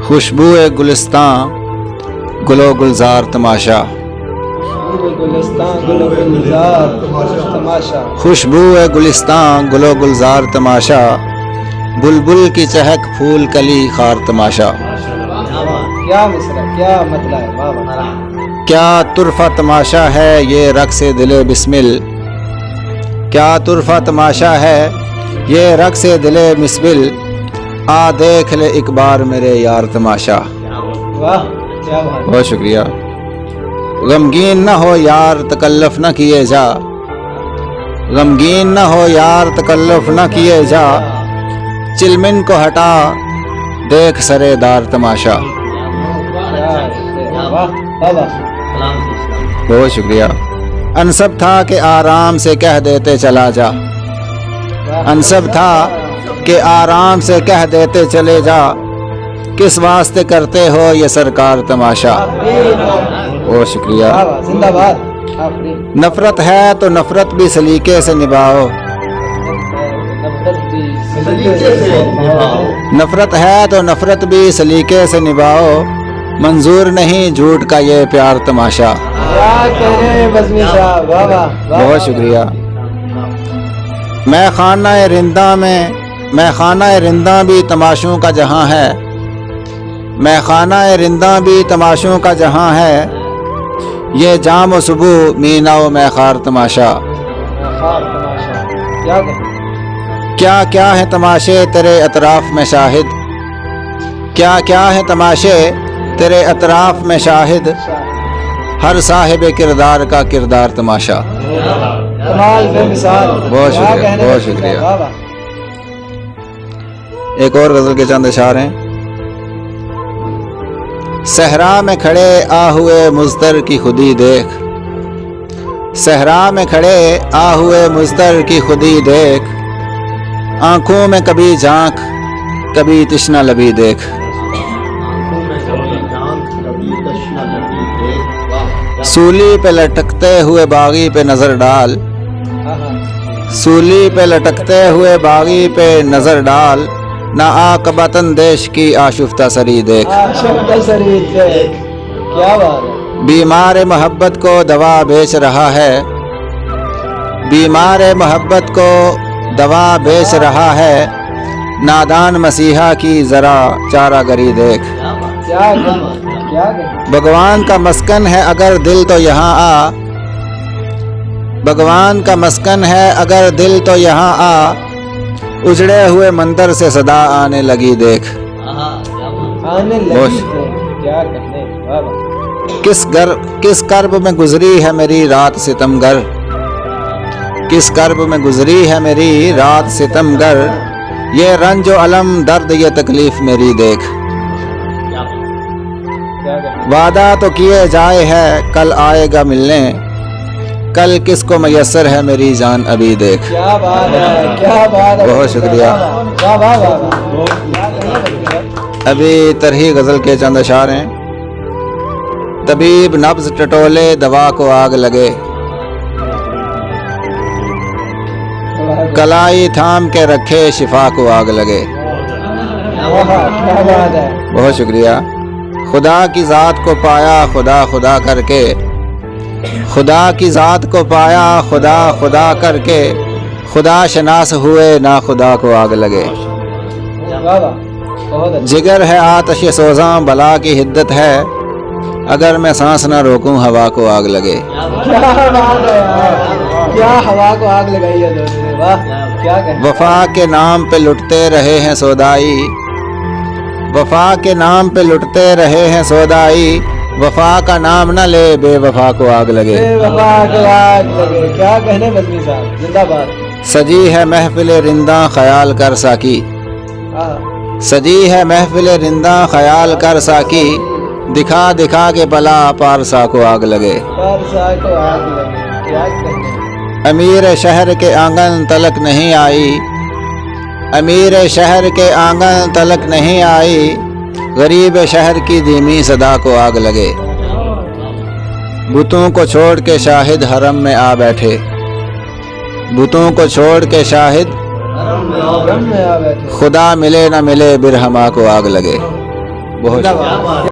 खुशबू गुलिस्तां गुलो गुलजार तमाशा, खुशबू गुलिस्तां गुलो गुलजार तमाशा, बुलबुल की चहक फूल कली खार तमाशा। क्या मिसरा, क्या मतलब है, वाह वाह। क्या तुरफा तमाशा है ये रक़्स दिले बिस्मिल, क्या तुरफा तमाशा है ये रक़्स दिले बिस्मिल, आ देख ले एक बार मेरे यार तमाशा। वाह क्या बात। बहुत शुक्रिया। गमगीन न हो यार तकल्लुफ़ न किए जा, गमगीन न हो यार तकल्लुफ़ न किए जा, चिलमिन को हटा देख सरेदार तमाशा। बहुत शुक्रिया। अनसब था कि आराम से कह देते चला जा, अनसब था कि आराम से कह देते चले जा, किस वास्ते करते हो ये सरकार तमाशा। बहुत शुक्रिया। जिंदाबाद। नफरत है तो नफरत भी सलीके से निभाओ, नफरत है तो नफरत भी सलीके से निभाओ, मंजूर नहीं झूठ का ये प्यार तमाशा। बहुत शुक्रिया। मैं खाना रिंदा भी तमाशों का जहां है, मैं खाना रिंदा भी तमाशों का जहां है, ये जाम व सुबह मीना व मैं खार तमाशा। क्या क्या है तमाशे तेरे अतराफ में शाहिद, क्या क्या है तमाशे तेरे अतराफ में शाहिद, हर साहिब किरदार का किरदार तमाशा। बहुत शुक्रिया, बहुत शुक्रिया। एक और गजल के चंद अशार हैं। सहरा में खड़े आ हुए मुज़तर की खुदी देख, सहरा में खड़े आ हुए मुज़तर की खुदी देख, आंखों में कभी झांक कभी तृष्णा लबी देख। सूली पे लटकते हुए बागी पे नजर डाल, सूली पे लटकते हुए बागी पे नजर डाल, ना आकबतन देश की आशुफ्ता सरी देख। क्या बात है। बीमार मोहब्बत को दवा बेच रहा है, बीमार मोहब्बत को दवा बेच रहा है, नादान मसीहा की जरा चारागरी देख। भगवान का मस्कन है अगर दिल तो यहाँ आ, भगवान का मस्कन है अगर दिल तो यहाँ आ, उजड़े हुए मंदिर से सदा आने लगी देख। क्या कहने। किस कर्ब में गुजरी है मेरी रात सितमगर, किस कर्ब में गुजरी है मेरी रात सितमगर, ये रंज व अलम दर्द ये तकलीफ मेरी देख। वादा तो किए जाए है कल आएगा मिलने, कल किसको मयसर है मेरी जान अभी देख। क्या बात है, क्या बात है। बहुत शुक्रिया। अभी तरही गजल के चंद अशार हैं। तबीब नब्ज टटोले दवा को आग लगे, कलाई थाम के रखे शिफा को आग लगे। क्या बात है। बहुत शुक्रिया। खुदा की ज़ात को पाया खुदा खुदा करके, खुदा की ज़ात को पाया खुदा खुदा करके, खुदा शनास हुए ना खुदा को आग लगे। जिगर है आतिश सोज़ां बला की हिद्दत है, अगर मैं सांस ना रोकूं हवा को आग लगे। क्या बात है यार, क्या हवा को आग लगाई है दोस्त ने। वाह क्या कहने। वफा के नाम पे लुटते रहे हैं सौदाई, वफा के नाम पे लुटते रहे हैं सौदाई, वफा का नाम न ले बेवफा को आग लगे। बेवफा को आग लगे। क्या कहने बदमी साहब, जिंदाबाद। सजी है महफिल रिंदा ख्याल कर साकी, सजी है महफिल रिंदा ख्याल कर साकी, दिखा दिखा के बला पारसा को आग लगे। पारसा को आग लगे। क्या कहने। अमीर शहर के आंगन तलक नहीं आई, अमीर शहर के आंगन तलक नहीं आई, गरीब शहर की धीमी सदा को आग लगे। बुतों को छोड़ के शाहिद हरम में आ बैठे, बुतों को छोड़ के शाहिद खुदा मिले न मिले बिरहमा को आग लगे। بہت شکریہ.